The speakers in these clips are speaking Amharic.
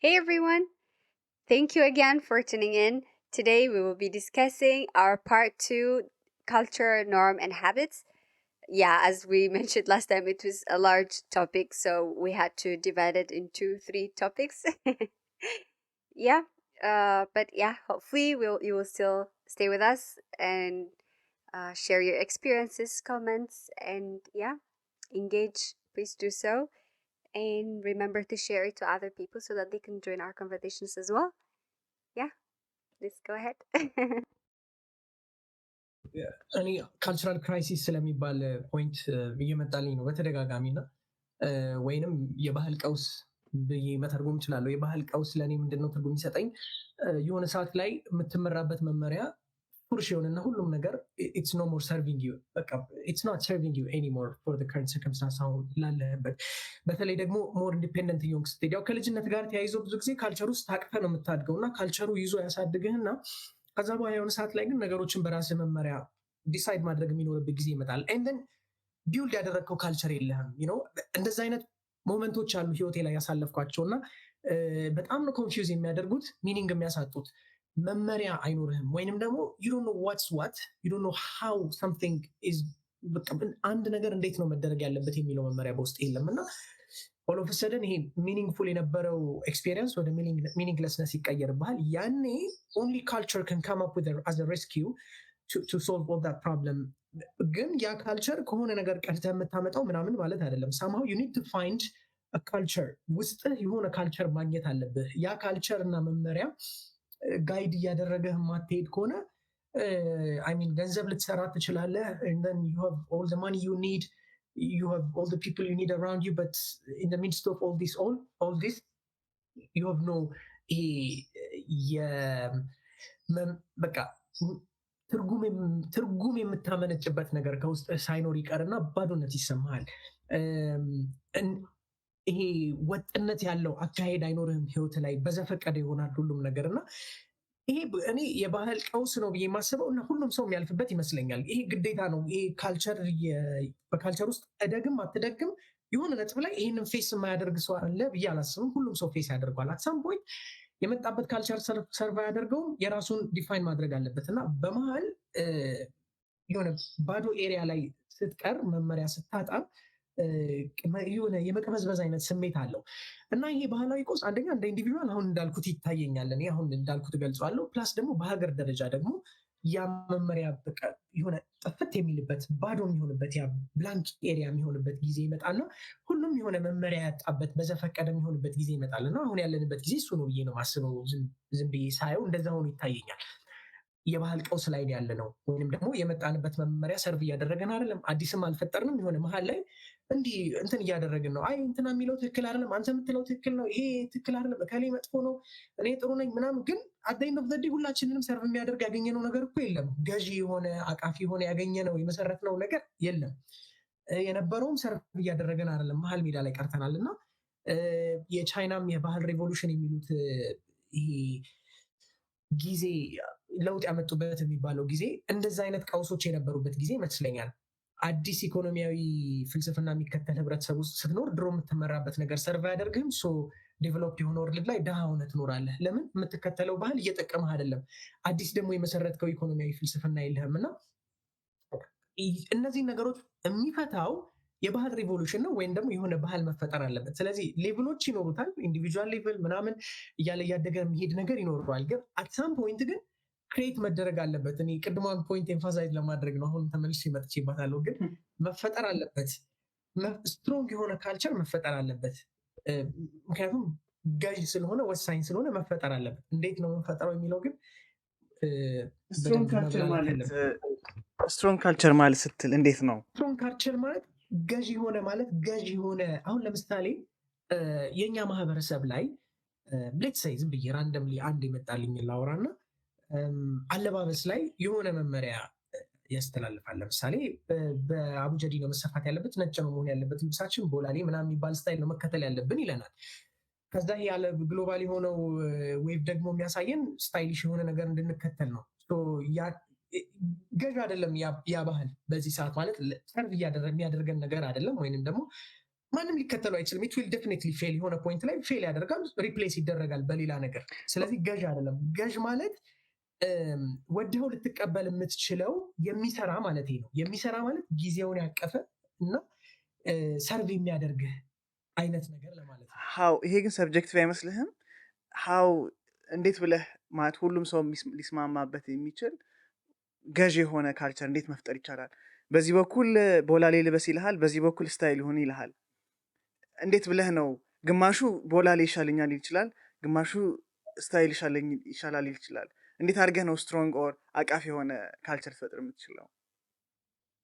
Hey everyone, thank you again for tuning in. Today we will be discussing our part two culture, norm, and habits. Yeah, as we mentioned last time, it was a large topic, so we had to divide it into three topics. yeah, but yeah, hopefully you will still stay with us and share your experiences, comments, and yeah, engage. Please do so. And remember to share it to other people so that they can join our conversations as well. Yeah, let's go ahead. እኔ ካልቸራል ክራይሲስ ስለሚባል ፖይንት እየመጣልኝ ነው በተደጋጋሚ እና ወይንም የባህል ቀውስ ብዬ መተርጎም እችላለሁ። የባህል ቀውስ ለእኔ ምንድነው ትርጉም የሚሰጠኝ? የሆነ ሰዓት ላይ የምትመራበት መመሪያ ፉርሽ የሆነና ሁሉም ነገር ኢትስ ኖ ሞር ሰርቪንግ ዩ በቃ ኢትስ ኖት ሰርቪንግ ዩ ኤኒሞር ፎር ዘ ከረንት ሰርከምስታንስ አሁን ላለህበት። በተለይ ደግሞ ሞር ኢንዲፔንደንት እየሆንክ ስትሄድ ያው ከልጅነት ጋር ተያይዞ ብዙ ጊዜ ካልቸር ውስጥ ታቅፈ ነው የምታድገው እና ካልቸሩ ይዞ ያሳድግህና ከዛ በኋላ የሆነ ሰዓት ላይ ግን ነገሮችን በራስ መመሪያ ዲሳይድ ማድረግ የሚኖርበት ጊዜ ይመጣል። ኤንደን ቢውልድ ያደረግከው ካልቸር የለህም። እንደዚህ አይነት ሞመንቶች አሉ ህይወቴ ላይ ያሳለፍኳቸው እና በጣም ነው ኮንፊውዝ የሚያደርጉት፣ ሚኒንግ የሚያሳጡት። መመሪያ አይኖርህም ወይንም ደግሞ ዩ ዶንት ኖ ዋትስ ዋት ዩ ዶንት ኖ ሃው ሰምቲንግ ኢዝ አንድ ነገር እንዴት ነው መደረግ ያለበት የሚለው መመሪያ በውስጥ የለም እና ኦል ኦፍ ሰደን ይሄ ሚኒንግፉል የነበረው ኤክስፔሪንስ ወደ ሚኒንግለስነስ ይቀየርብሃል። ያኔ ኦንሊ ካልቸር ካን ካም አፕ ዊዝ አዝ አ ሬስኪው to solve all that problem። ግን ያ ካልቸር ከሆነ ነገር ቀድተህ የምታመጣው ምናምን ማለት አይደለም። somehow you need to find a culture ውስጥህ የሆነ ካልቸር ማግኘት አለብህ። ያ ካልቸር እና መመሪያ ጋይድ እያደረገህ የማትሄድ ከሆነ ገንዘብ ልትሰራ ትችላለህ and then you have all the money you need, you have all the people you need around you, but in the midst of all this you have no በቃ ትርጉም የምታመነጭበት ነገር ከውስጥ ሳይኖር ይቀርና ባዶነት ይሰማሃል። ይሄ ወጥነት ያለው አካሄድ አይኖርህም ህይወት ላይ፣ በዘፈቀደ ይሆናል ሁሉም ነገር እና ይሄ እኔ የባህል ቀውስ ነው ብዬ የማስበው እና ሁሉም ሰው የሚያልፍበት ይመስለኛል። ይሄ ግዴታ ነው። ይሄ በካልቸር ውስጥ እደግም አትደግም የሆነ ነጥብ ላይ ይህንን ፌስ የማያደርግ ሰው አለ ብዬ አላስብም። ሁሉም ሰው ፌስ ያደርገዋል። አትሳም ፖይንት የመጣበት ካልቸር ሰርቫ ያደርገውም የራሱን ዲፋይን ማድረግ አለበት እና በመሀል የሆነ ባዶ ኤሪያ ላይ ስትቀር መመሪያ ስታጣ የሆነ የመቀመዝበዝ አይነት ስሜት አለው እና ይሄ ባህላዊ ቀውስ አንደኛ እንደ ኢንዲቪዱዋል አሁን እንዳልኩት ይታየኛል። እኔ አሁን እንዳልኩት ገልጸዋለሁ። ፕላስ ደግሞ በሀገር ደረጃ ደግሞ ያ መመሪያ በቃ የሆነ ጥፍት የሚልበት ባዶ የሚሆንበት ያ ብላንክ ኤሪያ የሚሆንበት ጊዜ ይመጣልና ሁሉም የሆነ መመሪያ ያጣበት በዘፈቀደ የሚሆንበት ጊዜ ይመጣልና አሁን ያለንበት ጊዜ እሱ ነው ብዬ ነው ማስበው። ዝም ብዬ ሳየው እንደዛ ሆኖ ይታየኛል። የባህል ቀውስ ላይ ያለ ነው ወይም ደግሞ የመጣንበት መመሪያ ሰርቭ እያደረገን አይደለም። አዲስም አልፈጠርንም። የሆነ መሀል ላይ እንዲህ እንትን እያደረግን ነው። አይ እንትና የሚለው ትክክል አይደለም፣ አንተ የምትለው ትክክል ነው፣ ይሄ ትክክል አይደለም፣ እከሌ መጥፎ ነው፣ እኔ ጥሩ ነኝ ምናምን። ግን አደይን ኦፍ ዘ ዴይ ሁላችንንም ሰርቭ የሚያደርግ ያገኘነው ነገር እኮ የለም። ገዢ የሆነ አቃፊ የሆነ ያገኘነው የመሰረትነው ነገር የለም። የነበረውም ሰርቭ እያደረገን አይደለም። መሀል ሜዳ ላይ ቀርተናል እና የቻይናም የባህል ሬቮሉሽን የሚሉት ይሄ ጊዜ ለውጥ ያመጡበት የሚባለው ጊዜ እንደዛ አይነት ቀውሶች የነበሩበት ጊዜ ይመስለኛል። አዲስ ኢኮኖሚያዊ ፍልስፍና የሚከተል ህብረተሰብ ውስጥ ስትኖር ድሮ የምትመራበት ነገር ሰርቭ አያደርግህም። ሶ ዴቨሎፕ የሆነ ወርልድ ላይ ድሃ ሆነ ትኖራለህ። ለምን? የምትከተለው ባህል እየጠቀመህ አይደለም። አዲስ ደግሞ የመሰረትከው ኢኮኖሚያዊ ፍልስፍና የለህም እና እነዚህ ነገሮች የሚፈታው የባህል ሪቮሉሽን ነው ወይም ደግሞ የሆነ ባህል መፈጠር አለበት። ስለዚህ ሌቭሎች ይኖሩታል። ኢንዲቪጁዋል ሌቭል ምናምን እያለ እያደገ የሚሄድ ነገር ይኖረዋል። ግን አትሳም ፖይንት ግን ክሬት መደረግ አለበት። እኔ ቅድሟን ፖይንት ኤምፋሳይዝ ለማድረግ ነው አሁን ተመልሼ መጥቼበታለሁ። ግን መፈጠር አለበት። ስትሮንግ የሆነ ካልቸር መፈጠር አለበት። ምክንያቱም ገዥ ስለሆነ ወሳኝ ስለሆነ መፈጠር አለበት። እንዴት ነው የምንፈጠረው የሚለው ግን ስትሮንግ ካልቸር ማለት ስትል እንዴት ነው? ስትሮንግ ካልቸር ማለት ገዥ ሆነ ማለት ገዥ ሆነ። አሁን ለምሳሌ የኛ ማህበረሰብ ላይ ሌትስ ሴይ ዝም ብዬ ራንደምሊ አንድ ይመጣልኝ ላውራና አለባበስ ላይ የሆነ መመሪያ ያስተላልፋል። ለምሳሌ በአቡጀዲ ነው መሰፋት ያለበት፣ ነጭ ነው መሆን ያለበት ልብሳችን፣ ቦላሌ ምናምን የሚባል ስታይል ነው መከተል ያለብን ይለናል። ከዛ ያለ ግሎባል የሆነው ዌቭ ደግሞ የሚያሳየን ስታይሊሽ የሆነ ነገር እንድንከተል ነው። ገዥ አይደለም ያ ባህል በዚህ ሰዓት ማለት ሰርቭ የሚያደርገን ነገር አይደለም። ወይንም ደግሞ ማንም ሊከተለው አይችልም it will definitely fail የሆነ ፖይንት ላይ ፌል ያደርጋል ሪፕሌስ ይደረጋል በሌላ ነገር ስለዚህ ገዥ አይደለም ገዥ ማለት ወደው ልትቀበል የምትችለው የሚሰራ ማለት ነው የሚሰራ ማለት ጊዜውን ያቀፈ እና ሰርቭ የሚያደርግህ አይነት ነገር ለማለት ነው how ይሄ ግን ሰብጀክቲቭ አይመስልህም how እንዴት ብለህ ማለት ሁሉም ሰው ሊስማማበት የሚችል ገዥ የሆነ ካልቸር እንዴት መፍጠር ይቻላል በዚህ በኩል ቦላሌ ልበስ ይልሃል በዚህ በኩል ስታይል ይሁን ይልሃል እንዴት ብለህ ነው ግማሹ ቦላሌ ይሻለኛል ይችላል ግማሹ ስታይል ይሻላል ይችላል እንዴት አድርገህ ነው ስትሮንግ ኦር አቃፊ የሆነ ካልቸር ፈጥር የምትችለው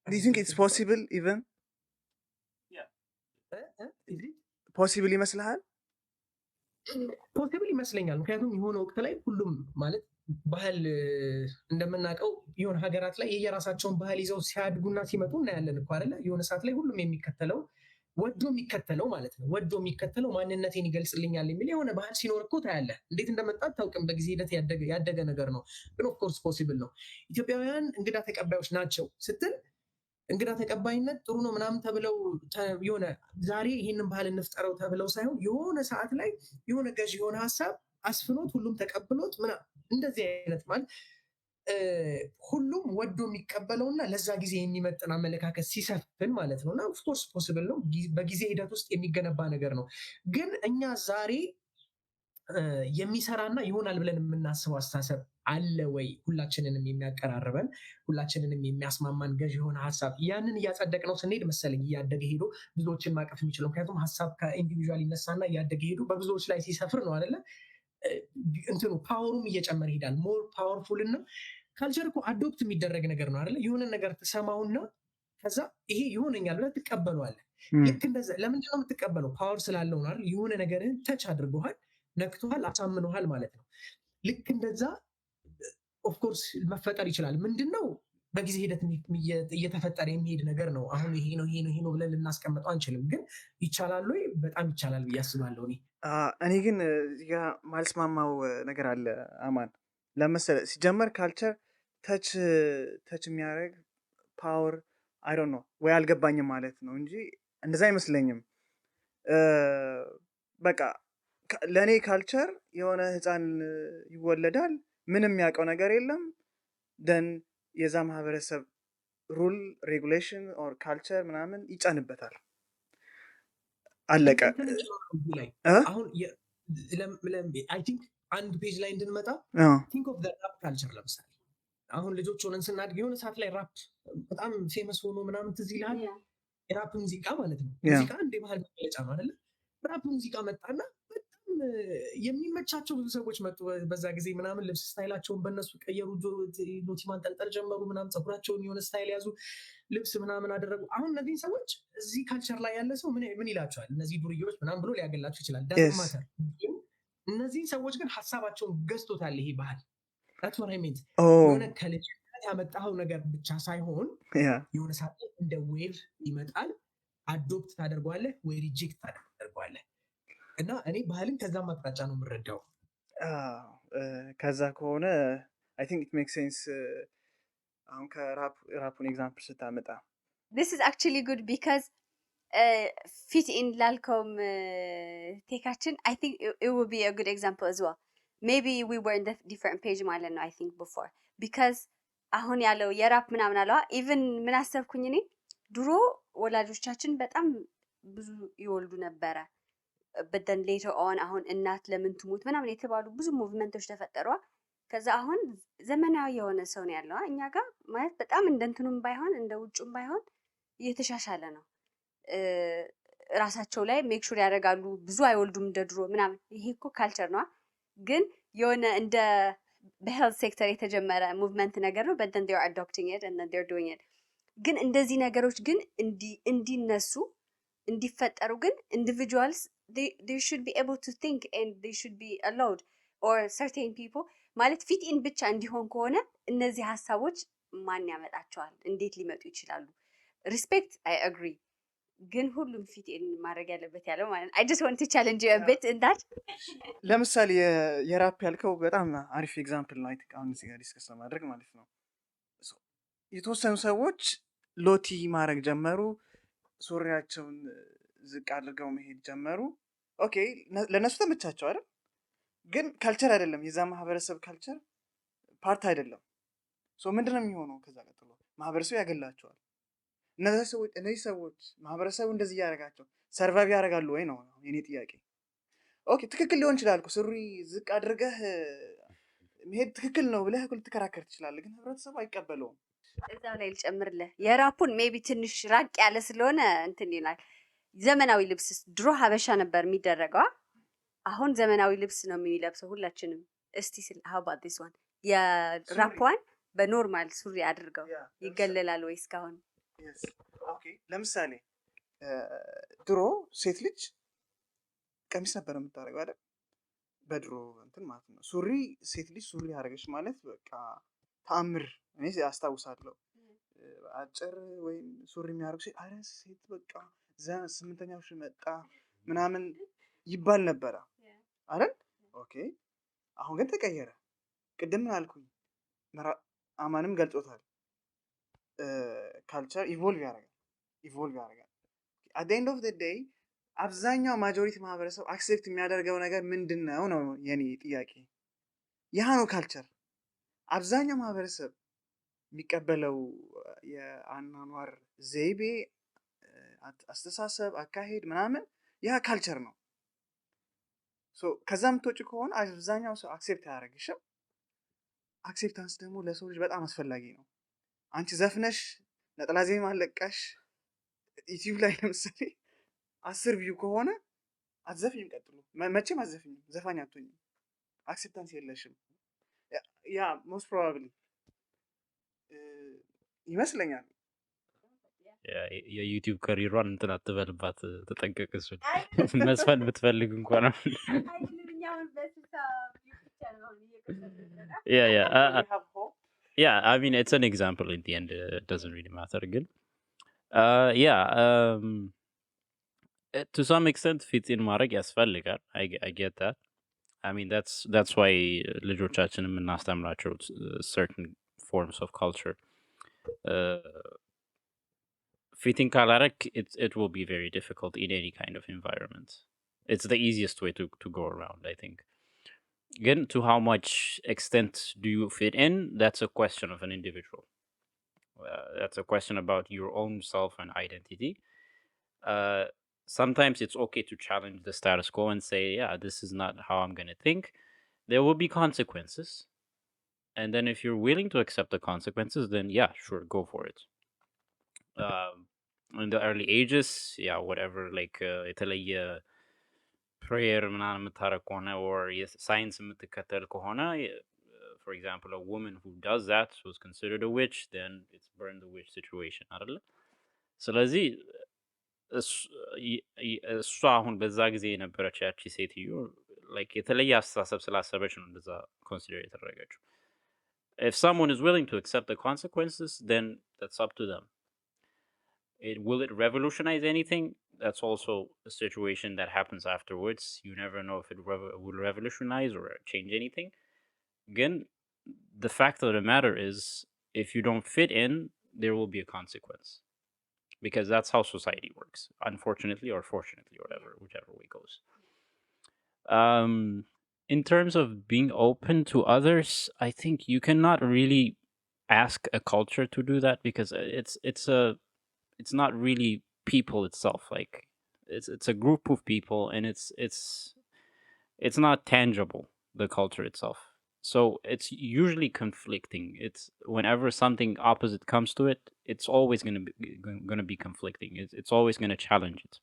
do you think it's possible even possible ይመስልሃል ፖሲብል ይመስለኛል ምክንያቱም የሆነ ወቅት ላይ ሁሉም ማለት ባህል እንደምናውቀው የሆነ ሀገራት ላይ የየራሳቸውን ባህል ይዘው ሲያድጉና ሲመጡ እናያለን እኮ አይደለ የሆነ ሰዓት ላይ ሁሉም የሚከተለው ወዶ የሚከተለው ማለት ነው ወዶ የሚከተለው ማንነቴን ይገልጽልኛል የሚል የሆነ ባህል ሲኖር እኮ ታያለህ እንዴት እንደመጣ አታውቅም በጊዜ ሂደት ያደገ ነገር ነው ግን ኦፍኮርስ ፖሲብል ነው ኢትዮጵያውያን እንግዳ ተቀባዮች ናቸው ስትል እንግዳ ተቀባይነት ጥሩ ነው ምናምን ተብለው የሆነ ዛሬ ይህንን ባህል እንፍጠረው ተብለው ሳይሆን የሆነ ሰዓት ላይ የሆነ ገዥ የሆነ ሀሳብ አስፍኖት ሁሉም ተቀብሎት ምና እንደዚህ አይነት ማለት ሁሉም ወዶ የሚቀበለውና ለዛ ጊዜ የሚመጥን አመለካከት ሲሰፍን ማለት ነው እና ኦፍኮርስ ፖሲብል ነው በጊዜ ሂደት ውስጥ የሚገነባ ነገር ነው ግን እኛ ዛሬ የሚሰራና ይሆናል ብለን የምናስበው አስተሳሰብ አለ ወይ ሁላችንንም የሚያቀራርበን ሁላችንንም የሚያስማማን ገዥ የሆነ ሀሳብ ያንን እያጸደቅ ነው ስንሄድ መሰለኝ እያደገ ሄዶ ብዙዎችን ማቀፍ የሚችለው ምክንያቱም ሀሳብ ከኢንዲቪዥዋል ይነሳና እያደገ ሄዶ በብዙዎች ላይ ሲሰፍር ነው አይደለ እንትኑ ፓወሩም እየጨመረ ይሄዳል ሞር ፓወርፉል እና ካልቸር እኮ አዶፕት የሚደረግ ነገር ነው አይደለ የሆነ ነገር ትሰማውና ከዛ ይሄ ይሆነኛል ብለህ ትቀበለዋለህ ልክ እንደዛ ለምንድነው የምትቀበለው ፓወር ስላለው ነው አይደል የሆነ ነገርን ተች አድርጎሃል ነክቶሃል አሳምኖሃል ማለት ነው ልክ እንደዛ ኦፍኮርስ መፈጠር ይችላል ምንድነው በጊዜ ሂደት እየተፈጠረ የሚሄድ ነገር ነው አሁን ይሄ ነው ብለን ልናስቀምጠው አንችልም ግን ይቻላል ወይ በጣም ይቻላል ብዬ አስባለሁ እኔ ግን እዚህ ጋር ማልስማማው ነገር አለ አማን ለምሳሌ ሲጀመር ካልቸር ተች የሚያደርግ ፓወር አይ ዶንት ኖ ወይ አልገባኝም ማለት ነው እንጂ እንደዛ አይመስለኝም በቃ ለኔ ካልቸር የሆነ ህፃን ይወለዳል ምንም የሚያውቀው ነገር የለም ደን የዛ ማህበረሰብ ሩል ሬጉሌሽን ኦር ካልቸር ምናምን ይጫንበታል አለቀ አሁን አይ ቲንክ አንድ ፔጅ ላይ እንድንመጣ ቲንክ ኦፍ ራፕ ካልቸር ለምሳሌ አሁን ልጆች ሆነን ስናድግ የሆነ ሰዓት ላይ ራፕ በጣም ፌመስ ሆኖ ምናምን ትዝ ይልሃል የራፕ ሙዚቃ ማለት ነው ሙዚቃ እንደ ባህል መገለጫ ነው አይደለ ራፕ ሙዚቃ መጣና በጣም የሚመቻቸው ብዙ ሰዎች መጡ በዛ ጊዜ ምናምን ልብስ ስታይላቸውን በእነሱ ቀየሩ ኖቲ ማንጠልጠል ጀመሩ ምናምን ፀጉራቸውን የሆነ ስታይል ያዙ ልብስ ምናምን አደረጉ አሁን እነዚህን ሰዎች እዚህ ካልቸር ላይ ያለ ሰው ምን ይላቸዋል እነዚህ ዱርዬዎች ምናምን ብሎ ሊያገላቸው ይችላል ዳማተር እነዚህን ሰዎች ግን ሀሳባቸውን ገዝቶታል ይሄ ባህል that's what I mean የሆነ ከልጅነት ያመጣው ነገር ብቻ ሳይሆን የሆነ ሰዓት እንደ ዌቭ ይመጣል አዶፕት ታደርገዋለህ ወይ ሪጀክት ታደርገዋለህ እና እኔ ባህልን ከዛ ማቅጣጫ ነው የምረዳው ከዛ ከሆነ I think it makes sense አሁን ከራፑን ኤግዛምፕል ስታመጣ this is actually good because fit in ላልከውም ቴካችን I think it will be a good example as well maybe we were in the different page ማለት ነው I think before because አሁን ያለው የራፕ ምናምን አለዋ even ምን አሰብኩኝ እኔ ድሮ ወላጆቻችን በጣም ብዙ ይወልዱ ነበረ but then later on አሁን እናት ለምን ትሙት ምናምን የተባሉ ብዙ ሙቭመንቶች ተፈጠሩ ከዛ አሁን ዘመናዊ የሆነ ሰው ነው ያለው እኛ ጋር ማለት በጣም እንደንቱንም ባይሆን እንደ ውጭም ባይሆን እየተሻሻለ ነው ራሳቸው ላይ ሜክ ሹር ያደርጋሉ ብዙ አይወልዱም እንደ ድሮ ምናምን ይሄ እኮ ካልቸር ነው ግን የሆነ እንደ በሄልት ሴክተር የተጀመረ ሙቭመንት ነገር ነው but then they are adopting it and then they're doing it ግን እንደዚህ ነገሮች ግን እንዲነሱ እንዲፈጠሩ ግን individuals they should be able to think and they should be allowed or certain people ማለት ፊት ኢን ብቻ እንዲሆን ከሆነ እነዚህ ሐሳቦች ማን ያመጣቸዋል እንዴት ሊመጡ ይችላሉ ሪስፔክት I agree ግን ሁሉም ፊት ኢን ማድረግ ያለበት ያለው ማለት I just want to challenge you a bit in that ለምሳሌ የራፕ ያልከው በጣም አሪፍ ኤግዛምፕል ነው አሁን እዚህ ጋር ዲስከስ ለማድረግ ማለት ነው የተወሰኑ ሰዎች ሎቲ ማድረግ ጀመሩ ሱሪያቸውን ዝቅ አድርገው መሄድ ጀመሩ። ኦኬ ለነሱ ተመቻቸው አይደል? ግን ካልቸር አይደለም፣ የዛ ማህበረሰብ ካልቸር ፓርት አይደለም። ሶ ምንድነው የሚሆነው? ከዛ ቀጥሎ ማህበረሰቡ ያገላቸዋል። እነዚህ ሰዎች ማህበረሰቡ እንደዚህ እያደረጋቸው ሰርቫይቭ ያደርጋሉ ወይ ነው የኔ ጥያቄ። ኦኬ ትክክል ሊሆን ይችላል እኮ ሱሪ ዝቅ አድርገህ መሄድ ትክክል ነው ብለህ ልትከራከር ትችላለህ፣ ግን ህብረተሰቡ አይቀበለውም። እዛው ላይ ልጨምርልህ፣ የራፑን ሜቢ ትንሽ ራቅ ያለ ስለሆነ እንትን ይላል። ዘመናዊ ልብስ ድሮ ሀበሻ ነበር የሚደረገው፣ አሁን ዘመናዊ ልብስ ነው የሚለብሰው ሁላችንም። እስቲ ስለ how about this one የራፕዋን በኖርማል ሱሪ አድርገው ይገለላል ወይ እስካሁን? ኦኬ ለምሳሌ ድሮ ሴት ልጅ ቀሚስ ነበር የምታደርገው አይደል? በድሮ እንትን ማለት ነው። ሱሪ ሴት ልጅ ሱሪ ያደረገች ማለት በቃ ተአምር። እኔ አስታውሳለሁ አጭር ወይም ሱሪ የሚያደርጉ ሴት አረ ሴት በቃ ስምንተኛው ሺህ መጣ ምናምን ይባል ነበረ አይደል? ኦኬ አሁን ግን ተቀየረ። ቅድም ምን አልኩኝ? አማንም ገልጾታል። ካልቸር ኢቮልቭ ያደርጋል። አት ኤንድ ኦፍ ዘ ዴይ አብዛኛው ማጆሪቲ ማህበረሰብ አክሴፕት የሚያደርገው ነገር ምንድን ነው ነው የኔ ጥያቄ። ያ ነው ካልቸር። አብዛኛው ማህበረሰብ የሚቀበለው የአኗኗር ዘይቤ፣ አስተሳሰብ፣ አካሄድ ምናምን ያ ካልቸር ነው። ከዛ የምትወጪ ከሆነ አብዛኛው ሰው አክሴፕት አያደርግሽም። አክሴፕታንስ ደግሞ ለሰው ልጅ በጣም አስፈላጊ ነው። አንቺ ዘፍነሽ ነጠላ ዜማ አለቀሽ ዩቲዩብ ላይ ለምሳሌ 10 ቪው ከሆነ አትዘፍኝም። ቀጥሎ መቼም አትዘፍኝም፣ ዘፋኝ አትሆኝም። አክሴፕታንስ የለሽም። ያ ሞስት ፕሮባብሊ ይመስለኛል። የዩቲዩብ ከሪሯን እንትን አትበልባት፣ ተጠንቀቅ። እሱን መስፈን ብትፈልግ እንኳን yeah, I mean, it's an example in the end. It doesn't really matter again. To some extent fit in ማድረግ ያስፈልጋል. I get that. I mean, that's why ልጆቻችንን የምናስተምራቸው certain forms of culture. Fitting ካላረግ it will be very difficult in any kind of environment. It's the easiest way to go around, I think. Again, to how much extent do you fit in? That's a question of an individual. That's a question about your own self and identity. Sometimes it's okay to challenge the status quo and say, yeah, this is not how I'm going to think. There will be consequences. And then if you're willing to accept the consequences, then yeah, sure, go for it. In the early ages, yeah, whatever, like የተለየ ፕሬየር ምናምን የምታረግ ከሆነ or ሳይንስ የምትከተል ከሆነ, for example, a woman who does that was considered a witch, then it's burn the witch situation አይደለ? ስለዚህ እሷ አሁን በዛ ጊዜ የነበረች ያቺ ሴትዮ like የተለየ አስተሳሰብ ስላሰበች ነው እንደዛ ኮንሲደር የተደረገችው። If someone is willing to accept the consequences, then that's up to them. Will it revolutionize anything? That's also a situation that happens afterwards. You never know if it will revolutionize or change anything. Again, the fact of the matter is, if you don't fit in, there will be a consequence. Because that's how society works, unfortunately or fortunately, or whatever, whichever way it goes. In terms of being open to others, I think you cannot really ask a culture to do that, because it's not really people itself. Like it's a group of people, and it's not tangible, the culture itself. So it's usually conflicting. It's whenever something opposite comes to it, it's always going to be conflicting. It's always going to challenge it.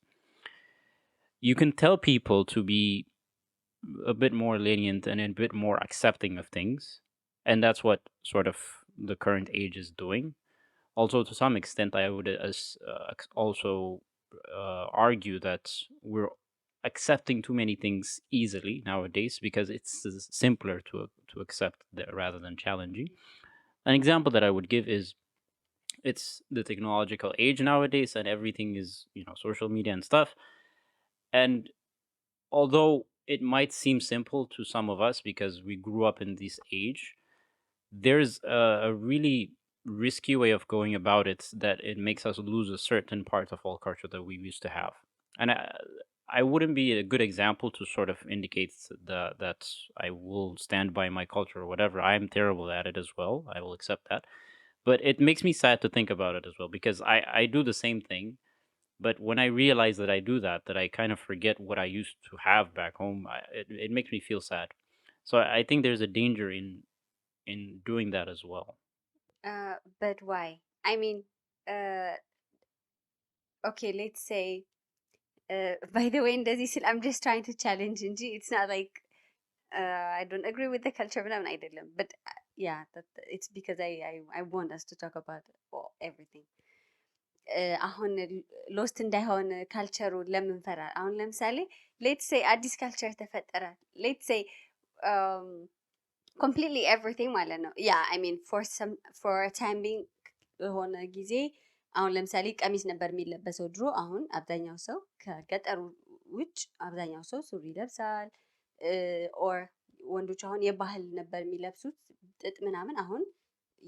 You can tell people to be a bit more lenient and a bit more accepting of things, and that's what sort of the current age is doing. Also, to some extent, I would also argue that we're accepting too many things easily nowadays, because it's simpler to accept rather than challenging. An example that I would give is, it's the technological age nowadays, and everything is, social media and stuff. And although it might seem simple to some of us because we grew up in this age, there's a really risky way of going about it that it makes us lose a certain part of all culture that we used to have. and I wouldn't be a good example to sort of indicate that I will stand by my culture or whatever. I'm terrible at it as well. I will accept that, but it makes me sad to think about it as well because I do the same thing. But when I realize that I do that, that I kind of forget what I used to have back home, it makes me feel sad. So I think there's a danger in doing that as well. But why? I mean, uh, okay, let's say, by the way, እንደዚህ ስል I'm just trying to challenge እንጂ it's not like I don't agree with the culture ምናምን አይደለም. But yeah, it's because I want us to talk about everything. አሁን ሎስት እንዳይሆን ካልቸሩ ለምን ፈራል? አሁን ለምሳሌ ሌትስ ሴይ አዲስ ካልቸር ተፈጠረ። ሌትስ ሴይ ኮምፕሊትሊ ኤቭሪቲንግ ማለት ነው። ያ አይ ሚን ፎር ታይም ቢንግ የሆነ ጊዜ አሁን ለምሳሌ ቀሚስ ነበር የሚለበሰው ድሮ። አሁን አብዛኛው ሰው ከገጠሩ ውጭ አብዛኛው ሰው ሱሪ ይለብሳል። ኦር ወንዶች አሁን የባህል ነበር የሚለብሱት ጥጥ ምናምን፣ አሁን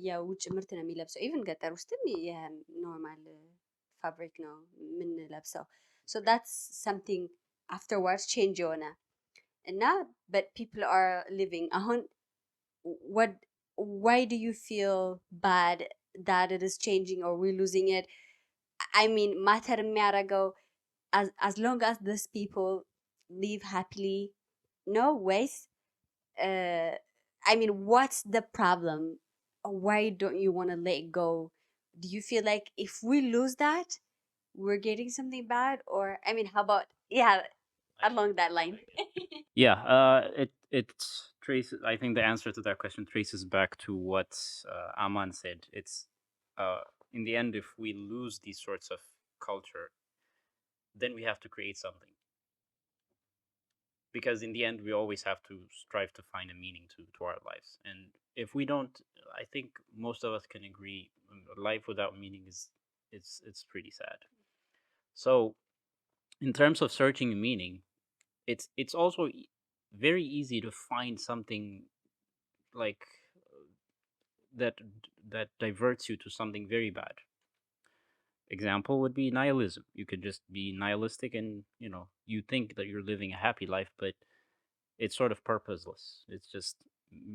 የውጭ ምርት ነው የሚለብሰው። ኢቭን ገጠር ውስጥም የኖርማል ፋብሪክ ነው የምንለብሰው። ሶ ዳትስ ሰምቲንግ አፍተርዋርድስ ቼንጅ የሆነ እና but people are living አሁን what why do you feel bad that it is changing or we're losing it? I mean matter የሚያደርገው as long as these people live happily, no ways. I mean, what's the problem? Why don't you want to let it go? Do you feel like if we lose that, we're getting something bad? Or, I mean, how about, yeah, along that line? Yeah, it traces. I think the answer to that question traces back to what Aman said. It's in the end, if we lose these sorts of culture, then we have to create something. Because in the end, we always have to strive to find a meaning to our lives. And if we don't, I think most of us can agree, life without meaning is it's pretty sad. So, in terms of searching a meaning, it's also very easy to find something like that that diverts you to something very bad. Example would be nihilism. You could just be nihilistic and, you think that you're living a happy life, but it's sort of purposeless. It's just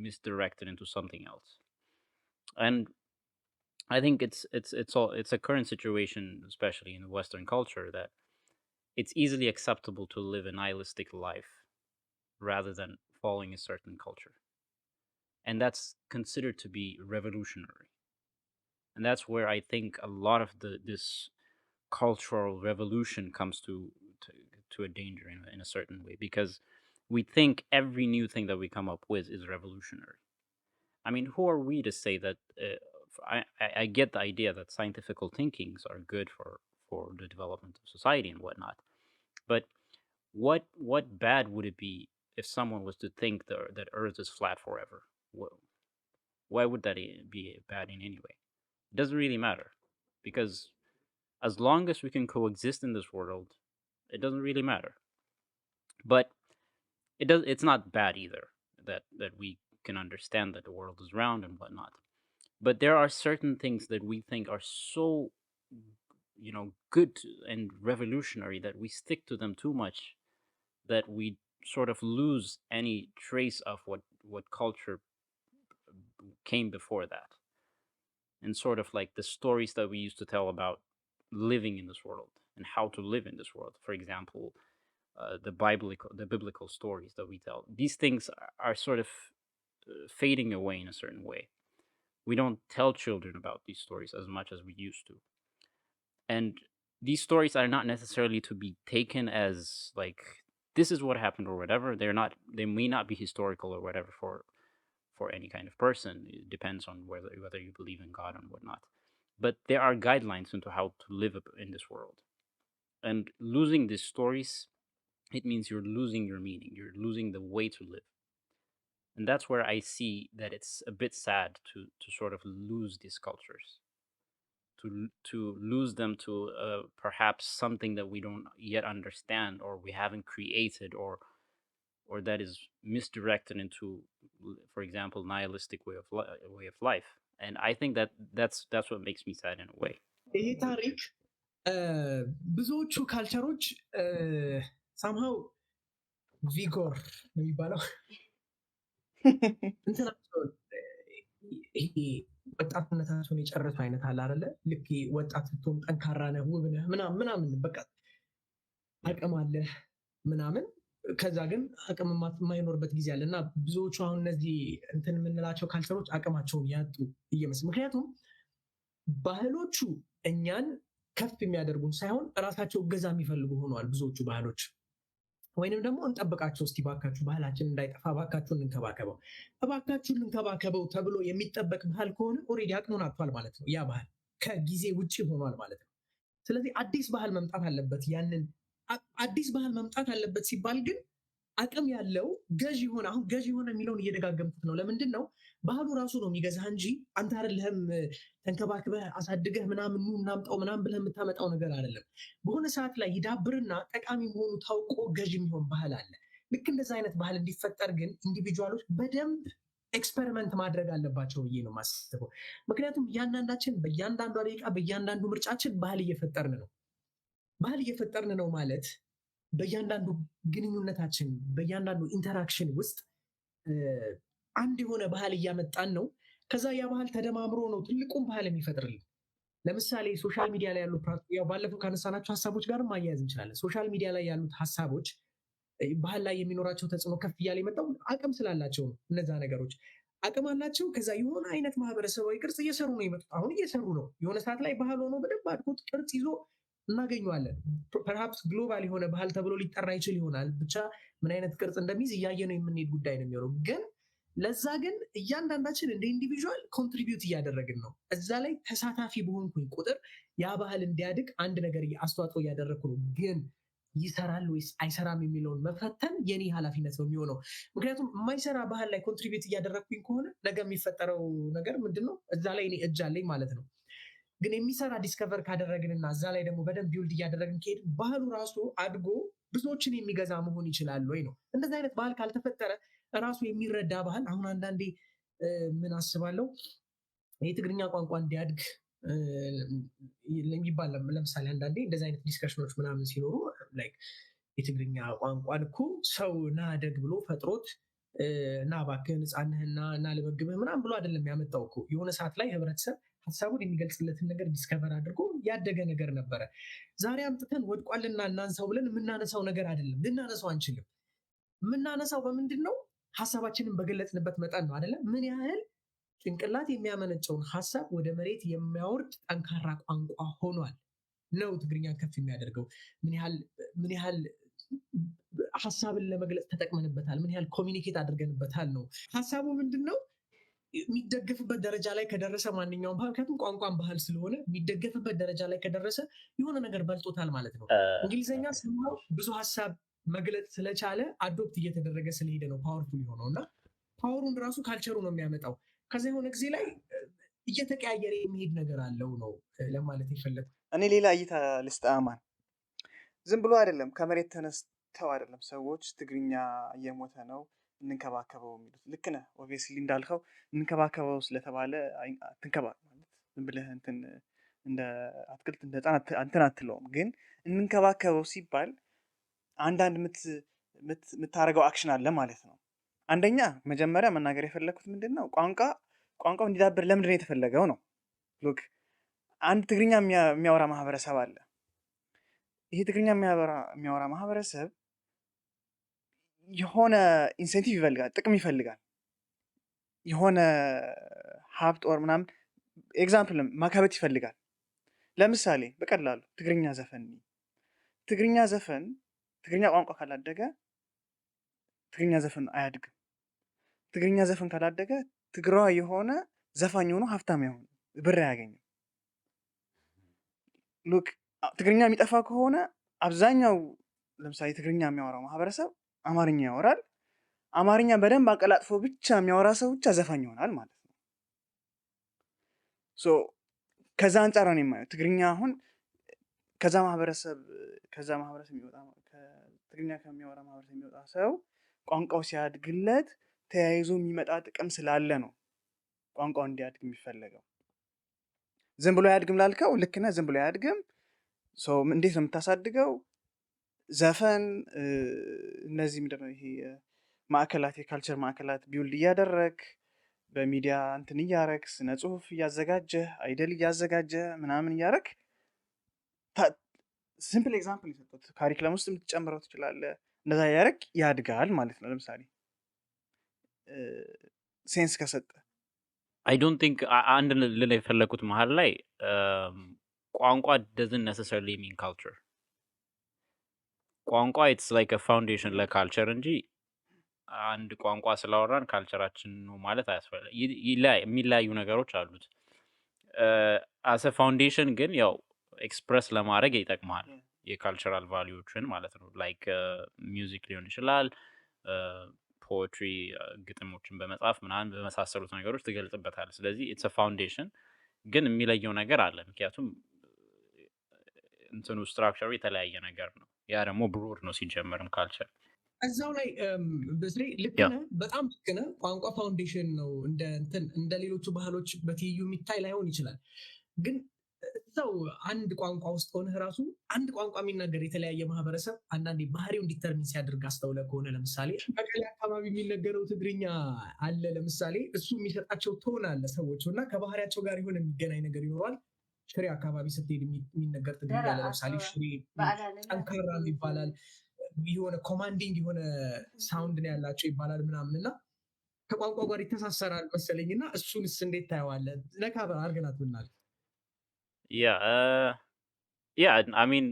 misdirected into something else. And I think it's a current situation, especially in the Western culture, that it's easily acceptable to live a nihilistic life rather than following a certain culture. And that's considered to be revolutionary. And that's where I think a lot of this cultural revolution comes to a danger in a certain way, because we think every new thing that we come up with is revolutionary. I mean, who are we to say that? I get the idea that scientific thinkings are good for the development of society and whatnot, but what bad would it be if someone was to think that Earth is flat forever? Why would that be bad in any way? It doesn't really matter, because as long as we can coexist in this world, it doesn't really matter. But it's not bad either that we can understand that the world is round and whatnot. But there are certain things that we think are so, good and revolutionary that we stick to them too much, that we sort of lose any trace of what culture came before that, and sort of like the stories that we used to tell about living in this world and how to live in this world. For example, the biblical stories that we tell. These things are sort of fading away in a certain way. We don't tell children about these stories as much as we used to. And these stories are not necessarily to be taken as like this is what happened or whatever. They may not be historical or whatever for any kind of person. It depends on whether you believe in God and whatnot. But there are guidelines into how to live in this world. And losing these stories, it means you're losing your meaning. You're losing the way to live. And that's where I see that it's a bit sad to sort of lose these cultures, to lose them to perhaps something that we don't yet understand, or we haven't created, or that is misdirected into, for example, nihilistic way of life. And I think that's what makes me sad in a way. ይሄ ታሪክ ብዙዎቹ ካልቸሮች ሳምሃው ቪጎር ነው የሚባለው እንትናቸውን ይሄ ወጣትነታቸውን የጨረሱ አይነት አለ አይደለ? ልክ ወጣት ስትሆን ጠንካራ ነህ፣ ውብ ነህ ምናምን በቃ አቅም አለህ ምናምን። ከዛ ግን አቅም የማይኖርበት ጊዜ አለ እና ብዙዎቹ አሁን እነዚህ እንትን የምንላቸው ካልቸሮች አቅማቸውን ያጡ እየመስል ምክንያቱም ባህሎቹ እኛን ከፍ የሚያደርጉን ሳይሆን እራሳቸው እገዛ የሚፈልጉ ሆነዋል ብዙዎቹ ባህሎች። ወይንም ደግሞ እንጠብቃቸው እስቲ ባካችሁ ባህላችን እንዳይጠፋ ባካችሁ እንንከባከበው፣ እባካችሁ እንንከባከበው ተብሎ የሚጠበቅ ባህል ከሆነ ኦልሬዲ አቅሙን አጥቷል ማለት ነው። ያ ባህል ከጊዜ ውጭ ሆኗል ማለት ነው። ስለዚህ አዲስ ባህል መምጣት አለበት። ያንን አዲስ ባህል መምጣት አለበት ሲባል ግን አቅም ያለው ገዥ ሆነ። አሁን ገዥ ሆነ የሚለውን እየደጋገምኩት ነው። ለምንድን ነው? ባህሉ ራሱ ነው የሚገዛህ እንጂ አንተ አይደለህም ተንከባክበህ አሳድገህ ምናምን እናምጣው ምናምን ብለህ የምታመጣው ነገር አይደለም። በሆነ ሰዓት ላይ ይዳብርና ጠቃሚ መሆኑ ታውቆ ገዥ የሚሆን ባህል አለ። ልክ እንደዛ አይነት ባህል እንዲፈጠር ግን ኢንዲቪጁዋሎች በደንብ ኤክስፐሪመንት ማድረግ አለባቸው ብዬ ነው የማስበው። ምክንያቱም እያንዳንዳችን በእያንዳንዷ ደቂቃ በእያንዳንዱ ምርጫችን ባህል እየፈጠርን ነው። ባህል እየፈጠርን ነው ማለት በእያንዳንዱ ግንኙነታችን በእያንዳንዱ ኢንተራክሽን ውስጥ አንድ የሆነ ባህል እያመጣን ነው። ከዛ ያ ባህል ተደማምሮ ነው ትልቁን ባህል የሚፈጥርልን። ለምሳሌ ሶሻል ሚዲያ ላይ ያሉት ባለፈው ካነሳናቸው ሀሳቦች ጋር ማያያዝ እንችላለን። ሶሻል ሚዲያ ላይ ያሉት ሀሳቦች ባህል ላይ የሚኖራቸው ተጽዕኖ ከፍ እያለ የመጣው አቅም ስላላቸው ነው። እነዛ ነገሮች አቅም አላቸው። ከዛ የሆነ አይነት ማህበረሰባዊ ቅርጽ እየሰሩ ነው የመጡት። አሁን እየሰሩ ነው። የሆነ ሰዓት ላይ ባህል ሆኖ በደንብ አድጎት ቅርጽ ይዞ እናገኘዋለን። ፐርሃፕስ ግሎባል የሆነ ባህል ተብሎ ሊጠራ ይችል ይሆናል። ብቻ ምን አይነት ቅርጽ እንደሚይዝ እያየ ነው የምንሄድ ጉዳይ ነው የሚሆነው። ግን ለዛ ግን እያንዳንዳችን እንደ ኢንዲቪዥዋል ኮንትሪቢዩት እያደረግን ነው። እዛ ላይ ተሳታፊ በሆንኩኝ ቁጥር ያ ባህል እንዲያድግ አንድ ነገር አስተዋጽኦ እያደረግኩ ነው። ግን ይሰራል ወይስ አይሰራም የሚለውን መፈተን የኔ ኃላፊነት ነው የሚሆነው። ምክንያቱም የማይሰራ ባህል ላይ ኮንትሪቢዩት እያደረግኩኝ ከሆነ ነገ የሚፈጠረው ነገር ምንድን ነው? እዛ ላይ እኔ እጅ አለኝ ማለት ነው። ግን የሚሰራ ዲስከቨር ካደረግንና እዛ ላይ ደግሞ በደንብ ቢውልድ እያደረግን ከሄድ ባህሉ ራሱ አድጎ ብዙዎችን የሚገዛ መሆን ይችላል ወይ ነው። እንደዚህ አይነት ባህል ካልተፈጠረ ራሱ የሚረዳ ባህል አሁን አንዳንዴ ምን አስባለሁ የትግርኛ ቋንቋ እንዲያድግ የሚባል ለምሳሌ አንዳንዴ እንደዚህ አይነት ዲስከሽኖች ምናምን ሲኖሩ ላይክ የትግርኛ ቋንቋን እኮ ሰው ናደግ ብሎ ፈጥሮት እና እባክህን ሕፃንህና እና ልመግብህ ምናምን ብሎ አይደለም ያመጣው እኮ። የሆነ ሰዓት ላይ ህብረተሰብ ሀሳቡን የሚገልጽለትን ነገር ዲስከቨር አድርጎ ያደገ ነገር ነበረ። ዛሬ አምጥተን ወድቋልና እናንሳው ብለን የምናነሳው ነገር አይደለም። ልናነሳው አንችልም። የምናነሳው በምንድን ነው? ሀሳባችንን በገለጽንበት መጠን ነው አይደለም። ምን ያህል ጭንቅላት የሚያመነጨውን ሀሳብ ወደ መሬት የሚያወርድ ጠንካራ ቋንቋ ሆኗል ነው ትግርኛን ከፍ የሚያደርገው። ምን ያህል ሀሳብን ለመግለጽ ተጠቅመንበታል፣ ምን ያህል ኮሚኒኬት አድርገንበታል ነው። ሀሳቡ ምንድን ነው? የሚደገፍበት ደረጃ ላይ ከደረሰ ማንኛውም ባህል፣ ምክንያቱም ቋንቋን ባህል ስለሆነ የሚደገፍበት ደረጃ ላይ ከደረሰ የሆነ ነገር በልጦታል ማለት ነው። እንግሊዝኛ ስናው ብዙ ሀሳብ መግለጽ ስለቻለ አዶፕት እየተደረገ ስለሄደ ነው ፓወርፉል የሆነው እና ፓወሩን ራሱ ካልቸሩ ነው የሚያመጣው። ከዛ የሆነ ጊዜ ላይ እየተቀያየረ የሚሄድ ነገር አለው ነው ለማለት የፈለግ። እኔ ሌላ እይታ ልስጥ። አማን ዝም ብሎ አይደለም ከመሬት ተነስተው አይደለም ሰዎች ትግርኛ እየሞተ ነው እንንከባከበው የሚሉት። ልክ ነህ። ኦብቪየስሊ እንዳልከው እንንከባከበው ስለተባለ ትንከባከብ ማለት ዝም ብለህ እንደ አትክልት እንደ ህፃን እንትን አትለውም። ግን እንንከባከበው ሲባል አንዳንድ የምታደርገው አክሽን አለ ማለት ነው። አንደኛ መጀመሪያ መናገር የፈለግኩት ምንድን ነው፣ ቋንቋው እንዲዳብር ለምንድን ነው የተፈለገው ነው። ሉክ አንድ ትግርኛ የሚያወራ ማህበረሰብ አለ። ይሄ ትግርኛ የሚያወራ ማህበረሰብ የሆነ ኢንሴንቲቭ ይፈልጋል፣ ጥቅም ይፈልጋል፣ የሆነ ሀብት ወር ምናምን ኤግዛምፕል ማካበት ይፈልጋል። ለምሳሌ በቀላሉ ትግርኛ ዘፈን ትግርኛ ቋንቋ ካላደገ ትግርኛ ዘፈን አያድግም። ትግርኛ ዘፈን ካላደገ ትግራዋይ የሆነ ዘፋኝ ሆኖ ሀብታም የሆነ ብር አያገኝም። ሉክ ትግርኛ የሚጠፋ ከሆነ አብዛኛው ለምሳሌ ትግርኛ የሚያወራው ማህበረሰብ አማርኛ ያወራል። አማርኛ በደንብ አቀላጥፎ ብቻ የሚያወራ ሰው ብቻ ዘፋኝ ይሆናል ማለት ነው። ሶ ከዛ አንጻር ነው የማየው ትግርኛ አሁን ከዛ ማህበረሰብ የሚወጣ ትግርኛ ከሚያወራ ማህበረሰብ የሚወጣ ሰው ቋንቋው ሲያድግለት ተያይዞ የሚመጣ ጥቅም ስላለ ነው ቋንቋው እንዲያድግ የሚፈለገው። ዝም ብሎ አያድግም ላልከው ልክ ነህ። ዝም ብሎ አያድግም። እንዴት ነው የምታሳድገው? ዘፈን እነዚህ ምንድን ነው ይሄ ማዕከላት የካልቸር ማዕከላት ቢውልድ እያደረግ በሚዲያ እንትን እያረግ ስነ ጽሁፍ እያዘጋጀህ አይደል እያዘጋጀህ ምናምን እያረግ ሲምፕል ኤግዛምፕል የሰጡት ካሪክለም ውስጥ የምትጨምረው ትችላለህ። እንደዛ እያረግ ያድጋል ማለት ነው። ለምሳሌ ሴንስ ከሰጠ አይ ዶንት ቲንክ አንድ ልል የፈለኩት መሀል ላይ ቋንቋ doesn't necessarily mean culture። ቋንቋ it's like a foundation ለካልቸር እንጂ አንድ ቋንቋ ስላወራን ካልቸራችን ነው ማለት አያስፈልግም። የሚለያዩ ነገሮች አሉት። አስ ፋውንዴሽን ግን ያው ኤክስፕረስ ለማድረግ ይጠቅማል የካልቸራል ቫሊዎችን ማለት ነው። ላይክ ሚውዚክ ሊሆን ይችላል፣ ፖትሪ ግጥሞችን በመጻፍ ምናምን በመሳሰሉት ነገሮች ትገልጽበታል። ስለዚህ ኢትስ ፋውንዴሽን ግን የሚለየው ነገር አለ። ምክንያቱም እንትኑ ስትራክቸሩ የተለያየ ነገር ነው። ያ ደግሞ ብሮድ ነው ሲጀመርም ካልቸር እዛው ላይ በተለይ ልክ ነህ፣ በጣም ልክ ነህ። ቋንቋ ፋውንዴሽን ነው። እንደ ሌሎቹ ባህሎች በትይዩ የሚታይ ላይሆን ይችላል። ግን እዛው አንድ ቋንቋ ውስጥ ሆነህ ራሱ አንድ ቋንቋ የሚናገር የተለያየ ማህበረሰብ አንዳንዴ ባህሪው እንዲተርሚን ሲያደርግ አስተውለህ ከሆነ ለምሳሌ መቀሌ አካባቢ የሚነገረው ትግርኛ አለ። ለምሳሌ እሱ የሚሰጣቸው ቶን አለ ሰዎቹ እና ከባህሪያቸው ጋር የሆነ የሚገናኝ ነገር ይኖረዋል። ሽሬ አካባቢ ስትሄድ የሚነገር ትግርኛ አለ። ለምሳሌ ሽሬ ጠንካራ ይባላል። የሆነ ኮማንዲንግ የሆነ ሳውንድ ነው ያላቸው ይባላል ምናምን እና ከቋንቋ ጋር ይተሳሰራል መሰለኝ። እና እሱንስ እንዴት ታየዋለህ? ነካ አድርገናት ብናል። I mean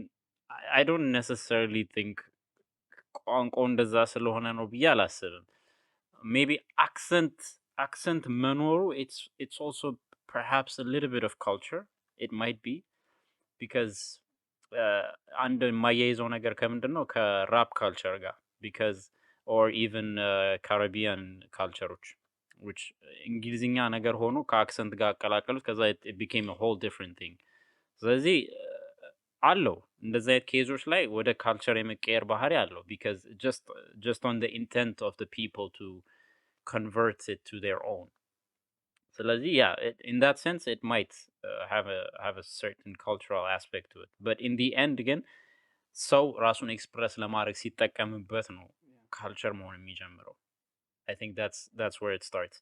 I don't necessarily think ቋንቋው እንደዛ ስለሆነ ነው ብዬ አላስብም። maybe accent መኖሩ it's also perhaps a little bit of culture. It might be because አንድ የማያይዘው ነገር ከምንድን ነው ከራፕ ካልቸር ጋር because or even Caribbean cultureዎች which እንግሊዝኛ ነገር ሆኖ ከአክሰንት ጋር አቀላቀሉት ከዛ it became a whole different thing። ስለዚህ አለው እንደዚህ አይነት ኬዞች ላይ ወደ ካልቸር የመቀየር ባህሪ አለው because just on the intent of the people to convert it to their own። ስለዚህ in that sense it might have a certain cultural aspect to it, but in the end ግን ሰው ራሱን ኤክስፕረስ ለማድረግ ሲጠቀምበት ነው ካልቸር መሆን የሚጀምረው። I think that's where it starts.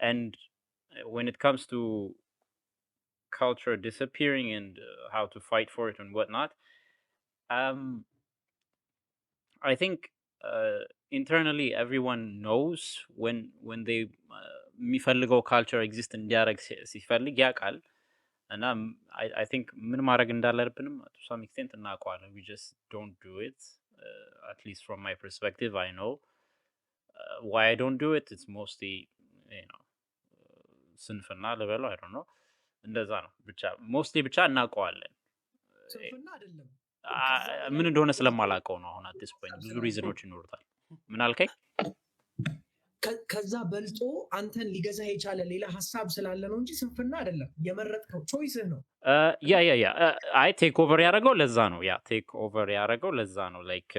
And when it comes to culture disappearing and how to fight for it and whatnot, I think internally everyone knows when they የሚፈልገው ካልቸር ኤግዚስት እንዲያደርግ ሲፈልግ ያውቃል። እና I think ምን ማድረግ እንዳለብንም to some extent እናውቀዋለን። We just don't do it. At least from my perspective, I know why I don't do it. It's mostly ስንፍና ልበለው I don't know። እንደዛ ነው ብቻ ሞስትሊ ብቻ እናውቀዋለን። ስንፍና አይደለም ምን እንደሆነ ስለማላውቀው ነው አሁን at this point። ብዙ ሪዝኖች ይኖሩታል። ምን አልከኝ? ከዛ በልጦ አንተን ሊገዛ የቻለ ሌላ ሀሳብ ስላለ ነው እንጂ ስንፍና አይደለም። የመረጥከው ቾይስህ ነው። አይ ቴክ ኦቨር ያደረገው ለዛ ነው። ቴክ ኦቨር ያደረገው ለዛ ነው። ላይክ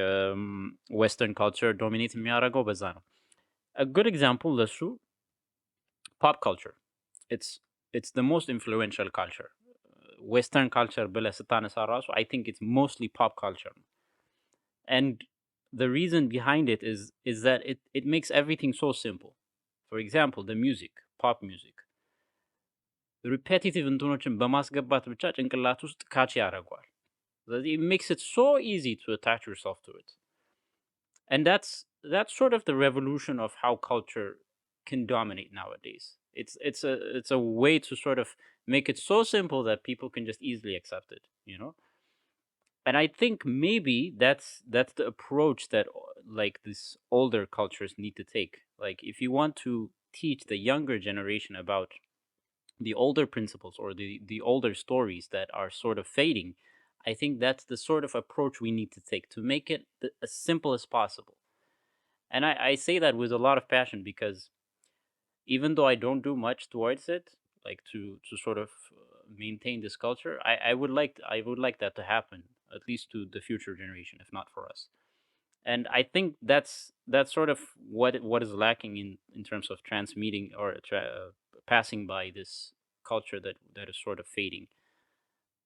ዌስተርን ካልቸር ዶሚኔት የሚያደርገው በዛ ነው። a good example ለሱ ፖፕ ካልቸር it's the most influential culture። ዌስተርን ካልቸር ብለህ ስታነሳ ራሱ I think it's mostly pop culture። and the reason behind it is that it makes everything so simple. For example, the music, pop music, repetitive እንትኖችን በማስገባት ብቻ ጭንቅላት ውስጥ ካች ያደርገዋል። ስለዚህ it makes it so easy to attach yourself to it. And that's sort of the revolution of how culture can dominate nowadays. It's a way to sort of make it so simple that people can just easily accept it, And I think maybe that's the approach that like these older cultures need to take. Like if you want to teach the younger generation about the older principles or the older stories that are sort of fading, I think that's the sort of approach we need to take to make it as simple as possible. And I say that with a lot of passion because even though I don't do much towards it, like to sort of maintain this culture, I would like that to happen, at least to the future generation, if not for us. And I think that's sort of what is lacking in terms of transmitting or passing by this culture that is sort of fading.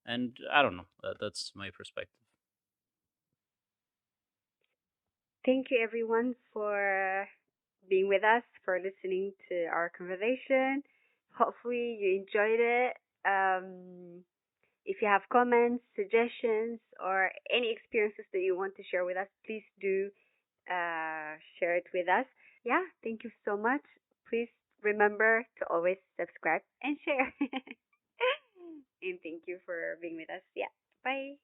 And I don't know. That's my perspective. Thank you, everyone, for being with us, for listening to our conversation. Hopefully, you enjoyed it. If you have comments, suggestions, or any experiences that you want to share with us, please do share it with us. Yeah, thank you so much. Please remember to always subscribe and share. And thank you for being with us. Yeah, bye.